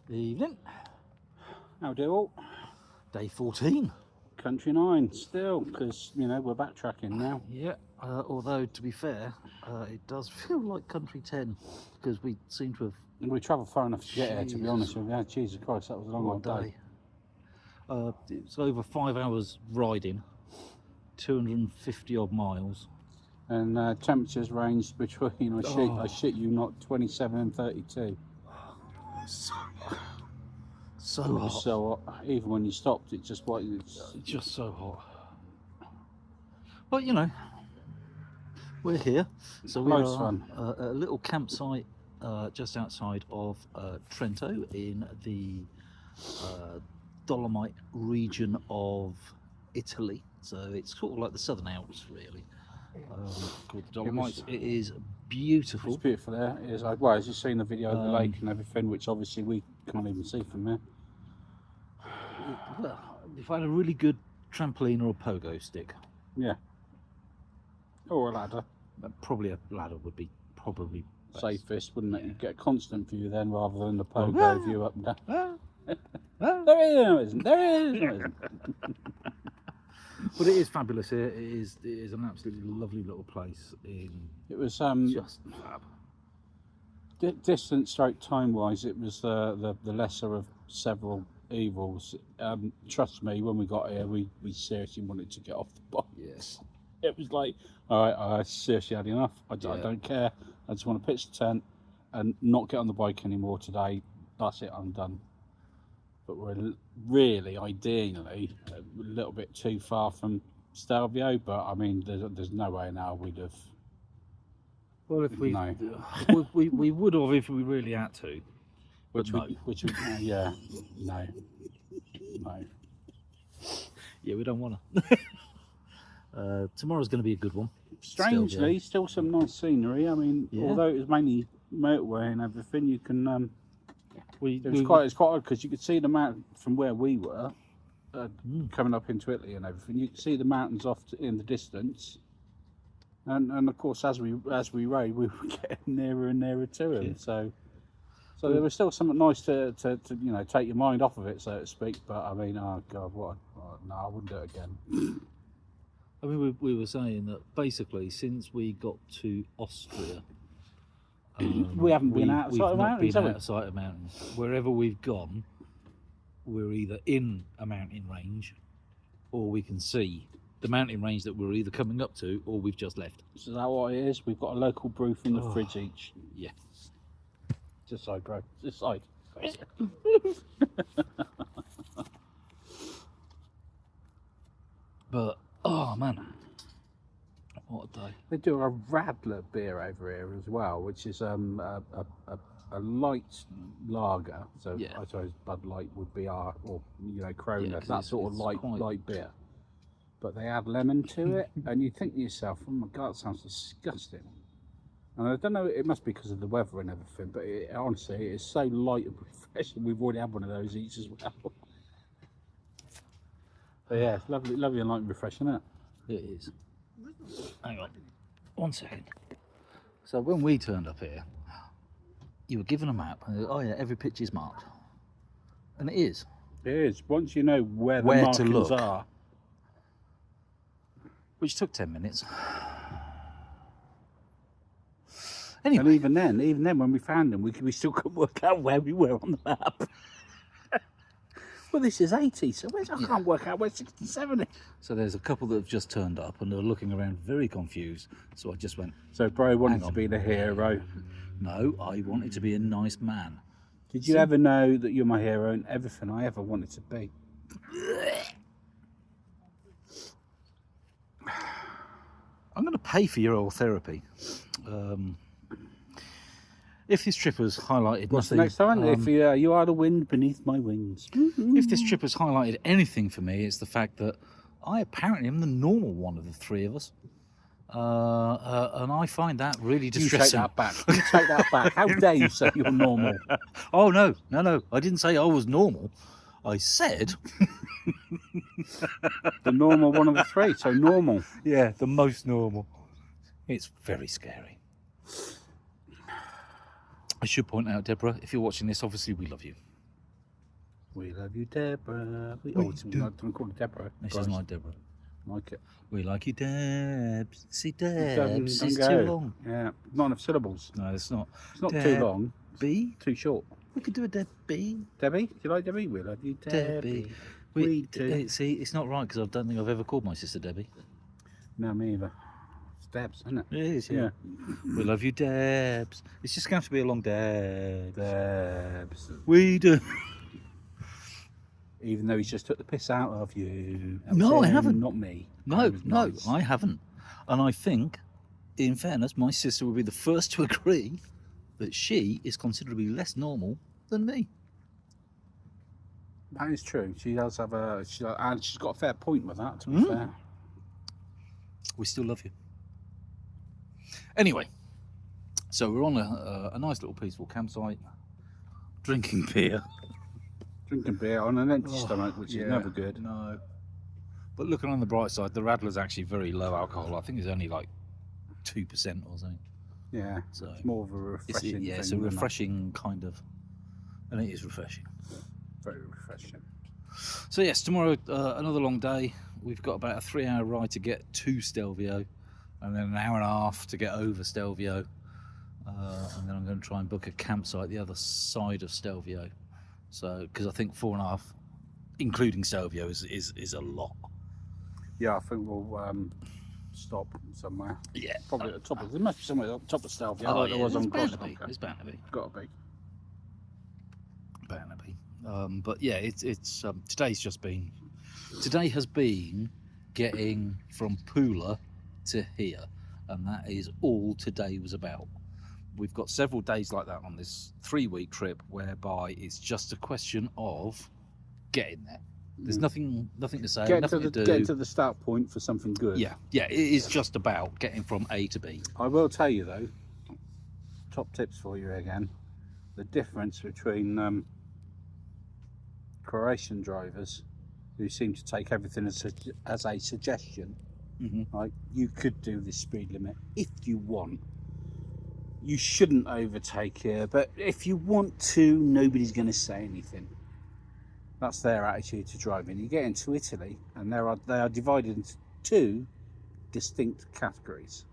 Evening. How do all? Day 14. Country 9 still, because, you know, we're backtracking now. Yeah, although to be fair, it does feel like Country 10 because we seem to have... We travelled far enough to get here, to be honest with you. Jesus Christ, that was a long old day. It's over 5 hours riding, 250 odd miles. And temperatures ranged between, I shit you not, 27 and 32. So It was hot. so hot. Even when you stopped, it just was... It's just so hot. But, you know, we're here. So we Nice are fun. at a little campsite just outside of Trento in the Dolomite region of Italy. So it's sort of like the Southern Alps, really. Called the Dolomites. It is beautiful. It's beautiful there. It is, well, as you've seen the video of the lake and everything, which obviously we can't even see from there. Well, if I had a really good trampoline or a pogo stick. Yeah. Or a ladder. Probably a ladder would be probably best. Safest, wouldn't it? You'd get a constant view then rather than the pogo view up and down. There isn't. There isn't. But it is fabulous here. It is an absolutely lovely little place. It was just fab. Distance stroke time wise, it was the lesser of several evils. Trust me, when we got here, we seriously wanted to get off the bike. Yes. It was like, all right, I seriously had enough. I don't care. I just want to pitch the tent and not get on the bike anymore today. That's it, I'm done. But we're really, ideally, a little bit too far from Stelvio, but I mean, there's no way now we'd have... Well, if we No. we would have if we really had to. Which no. Yeah, no. Yeah, we don't want to. Tomorrow's going to be a good one. Strangely, still some nice scenery. I mean, although it was mainly motorway and everything, you can... It's quite odd because you could see the mountain from where we were, coming up into Italy and everything. You could see the mountains off in the distance, and of course as we rode, we were getting nearer and nearer to them. Yeah. So there was still something nice to you know, take your mind off of it, so to speak. But I mean, oh god, no, I wouldn't do it again. I mean, we were saying that basically since we got to Austria. We haven't been out of sight of mountains, have we? Out of sight of mountains. Wherever we've gone, we're either in a mountain range, or we can see the mountain range that we're either coming up to, or we've just left. So is that what it is? We've got a local brew from the fridge each. Yeah. Just side, bro. Just side. But oh man. What a day. They do a Radler beer over here as well, which is a light lager. So I suppose Bud Light would be our, or you know, Corona, that sort of light beer. But they add lemon to it, and you think to yourself, oh my god, that sounds disgusting. And I don't know, it must be because of the weather and everything, but honestly, it is so light and refreshing. We've already had one of those each as well. But yeah, it's lovely and light and refreshing, isn't it? It is. Hang on, 1 second. So when we turned up here, you were given a map, and oh yeah, every pitch is marked, and it is. It is. Once you know where the markings are, which took 10 minutes. Anyway, and even then, when we found them, we still couldn't work out where we were on the map. Well, this is 80, so I can't work out where 67 is. So there's a couple that have just turned up and they're looking around very confused. So I just went. So bro wanted to be the hero. No, I wanted to be a nice man. Did you ever know that you're my hero and everything I ever wanted to be? I'm going to pay for your oral therapy. If this trip has highlighted What's nothing... the next time? If you are the wind beneath my wings. If this trip has highlighted anything for me, it's the fact that I apparently am the normal one of the three of us. And I find that really distressing. You take that back. You take that back. How dare you say you're normal? Oh, no. I didn't say I was normal. I said... the normal one of the three, so normal. Yeah, the most normal. It's very scary. I should point out, Deborah, if you're watching this, obviously we love you. We love you, Deborah. Don't call her Deborah. This isn't like Deborah. I like it. We like you, Debs. See, Debs. Don't It's go. too long. Yeah, not enough syllables. No, it's not. It's not too long. Debbie? Too short. We could do a Debbie. Debbie? Do you like Debbie? We love you, Debbie. We do. See, it's not right because I don't think I've ever called my sister Debbie. No, me either. It's Debs, isn't it? It is, yeah. We love you, Debs. It's just going to have to be a long Debs. Debs. We do. Even though he's just took the piss out of you. No, I haven't. Not me. No, I haven't. And I think, in fairness, my sister would be the first to agree that she is considerably less normal than me. That is true. She does have and she's got a fair point with that, to be fair. We still love you. Anyway, so we're on a nice little peaceful campsite, drinking beer. Drinking beer on an empty stomach, which is never good. No. But looking on the bright side, the Radler's actually very low alcohol. I think it's only like 2% or something. Yeah, so it's more of a refreshing thing. It's a refreshing kind of, and it is refreshing. Very refreshing. So yes, tomorrow, another long day. We've got about a 3-hour ride to get to Stelvio, and then an hour and a half to get over Stelvio. And then I'm going to try and book a campsite the other side of Stelvio. So, because I think 4.5, including Stelvio, is a lot. Yeah, I think we'll stop somewhere. Yeah, probably at the top of. There must be somewhere at the top of Stelvio. Oh, like there was on it's bound to be. It's bound to be. Got to be. Bound to be. But yeah, it's today's just been. Today has been getting from Pula to here, and that is all today was about. We've got several days like that on this 3-week trip, whereby it's just a question of getting there. There's nothing to say, nothing to do. Getting to the start point for something good. Yeah, it is just about getting from A to B. I will tell you though, top tips for you again, the difference between Croatian drivers who seem to take everything as a suggestion. Like, you could do this speed limit if you want. You shouldn't overtake here, but if you want to, nobody's going to say anything. That's their attitude to driving. You get into Italy, and they are divided into 2 distinct categories.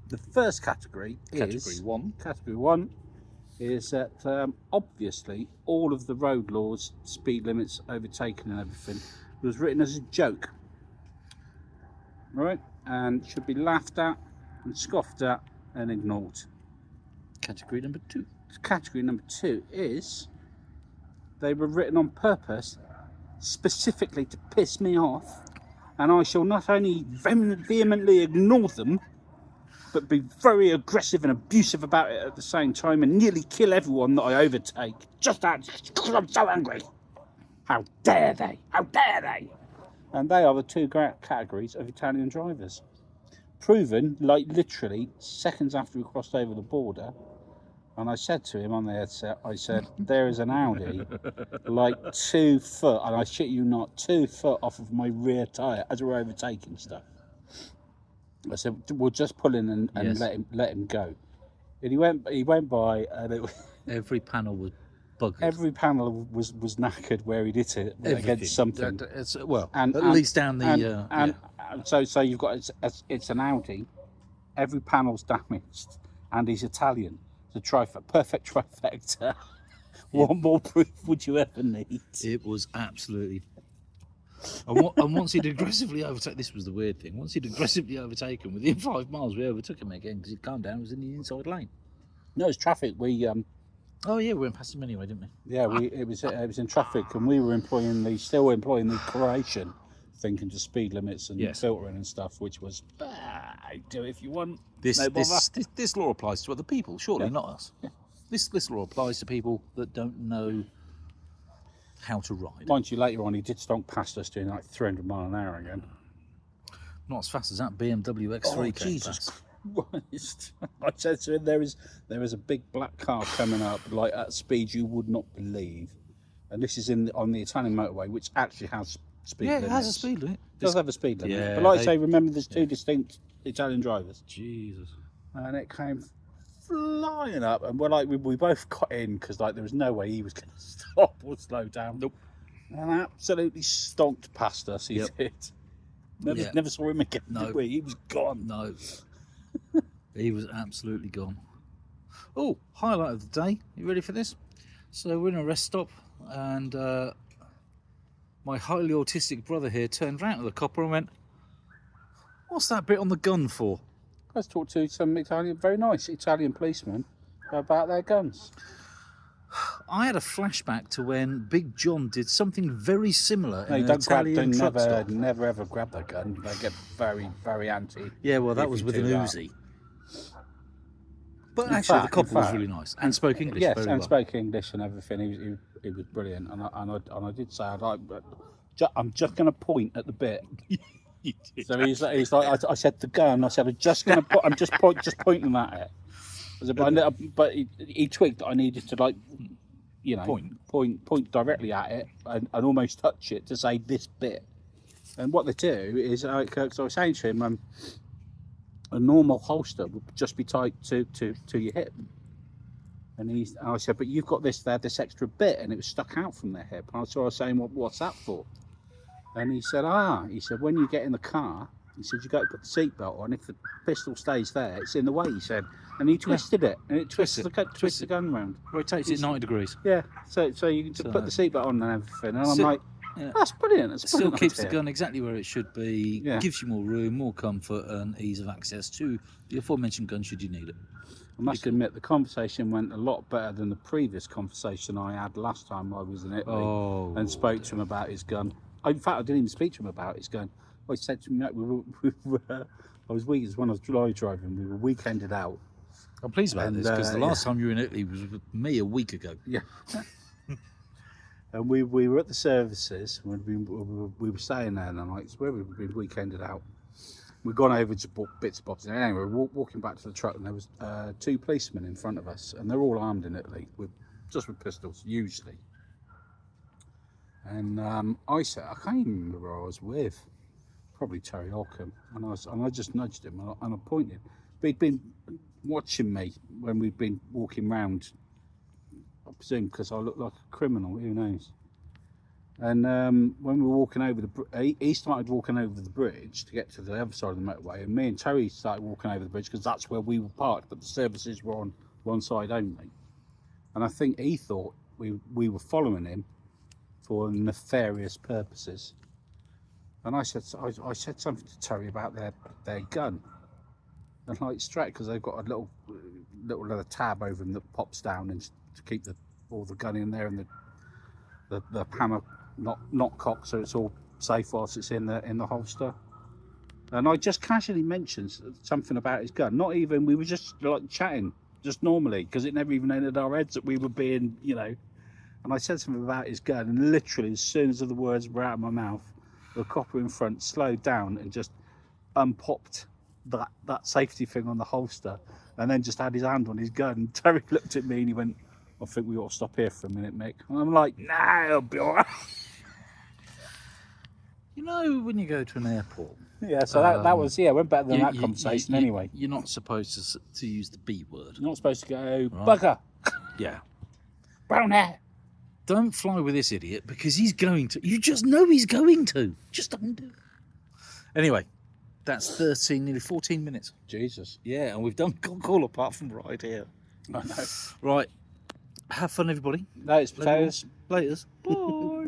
The first category is Category 1 is that obviously all of the road laws, speed limits, overtaking, and everything was written as a joke, right? And should be laughed at and scoffed at and ignored. Category number 2. Category number 2 is they were written on purpose specifically to piss me off, and I shall not only vehemently ignore them, but be very aggressive and abusive about it at the same time and nearly kill everyone that I overtake, just because I'm so angry. How dare they? How dare they? And they are the 2 categories of Italian drivers. Proven, like literally seconds after we crossed over the border. And I said to him on the headset, I said, there is an Audi like 2 foot, and I shit you not, 2 foot off of my rear tyre as we're overtaking stuff. I said, we'll just pull in and let him go. And he went by, and every panel was buggered. Every panel was knackered where he'd hit it against something. At least down the... So you've got, it's an Audi, every panel's damaged, and he's Italian. It's a perfect trifecta. What more proof would you ever need? It was absolutely... And once he'd aggressively overtaken, this was the weird thing, once he'd aggressively overtaken, within 5 miles we overtook him again because he'd calmed down, it was in the inside lane. No, it's traffic. We oh yeah, we went past him anyway, didn't we? Yeah, it was in traffic, and we were still employing the Croatian thinking to speed limits and filtering and stuff, which was do it if you want. This law applies to other people, surely, not us. Yeah. This law applies to people that don't know how to ride. Mind you, later on he did stonk past us doing like 300 mile an hour again. Not as fast as that BMW X3 came Jesus Christ. I said to him, there is a big black car coming up like at speed you would not believe, and this is on the Italian motorway, which actually has speed limits. It has a speed limit. It does have a speed limit. Yeah, but like I say, remember there's 2 distinct Italian drivers. Jesus. And it came flying up, and we both got in because like there was no way he was going to stop or slow down. Nope. and absolutely stomped past us. He did. Never saw him again. No, did we? He was gone. No, he was absolutely gone. Oh, highlight of the day. You ready for this? So we're in a rest stop, and my highly autistic brother here turned round to the copper and went, "What's that bit on the gun for?" I was talking to some very nice Italian policemen about their guns. I had a flashback to when Big John did something very similar in an don't Italian truck stop. never ever grab their gun. They get very, very anti. Yeah, well, that was with an Uzi. But actually, the copper was really nice and spoke English yes, very and well. spoke English and everything. He was brilliant. And I did say, I'm just going to point at the bit. So he's like, I said the gun. I said, I'm just pointing at it. But he twigged that I needed to point directly at it and almost touch it to say this bit. And what they do is, because I was saying to him, a normal holster would just be tied to your hip. And I said, but you've got this extra bit, and it was stuck out from their hip. And so I was saying, what's that for? And he said, when you get in the car, he said, you got to put the seatbelt on. If the pistol stays there, it's in the way, he said. And he twisted it, and it twists the gun round. Rotates it 90 degrees. Yeah, so you can put the seatbelt on and everything. And I'm like, that's brilliant. That's Still keeps idea. the gun exactly where it should be, gives you more room, more comfort, and ease of access to the aforementioned gun should you need it. I must admit, the conversation went a lot better than the previous conversation I had last time I was in Italy and spoke to him about his gun. In fact, I didn't even speak to him about his gun. I said to him, I was when I was driving, we were weekended out. I'm pleased about this because the last time you were in Italy was with me a week ago. Yeah. And we were at the services when we were staying there, and I'm like, it's where we've been weekended out. We'd gone over to bits and bobs. And anyway, we were walking back to the truck, and there was 2 policemen in front of us, and they're all armed in Italy, just with pistols, usually. And I said, I can't even remember who I was with, probably Terry Holcomb, and I just nudged him and I pointed. But he'd been watching me when we'd been walking round, I presume because I looked like a criminal, who knows. And when we were walking over he started walking over the bridge to get to the other side of the motorway, and me and Terry started walking over the bridge because that's where we were parked, but the services were on one side only. And I think he thought we were following him for nefarious purposes. And I said something to Terry about their gun, and like straight, because they've got a little leather tab over them that pops down and to keep all the gun in there, and the hammer not cocked, so it's all safe whilst it's in the holster. And I just casually mentioned something about his gun. Not even, we were just like chatting, just normally, because it never even entered our heads that we were being, And I said something about his gun, and literally as soon as the words were out of my mouth, the copper in front slowed down and just unpopped that safety thing on the holster, and then just had his hand on his gun. And Terry looked at me and he went, I think we ought to stop here for a minute, Mick. And I'm like, nah, it'll be all right. When you go to an airport. Yeah, so that was, went better than that conversation anyway. You're not supposed to use the B word. You're not supposed to go, bugger. Yeah. Brown hair. Don't fly with this idiot because he's going to. You just know he's going to. Just don't do it. Anyway, that's 13, nearly 14 minutes. Jesus. Yeah, and we've done call apart from right here. I know. Right. Have fun, everybody. No, it's potatoes. Laters. Bye.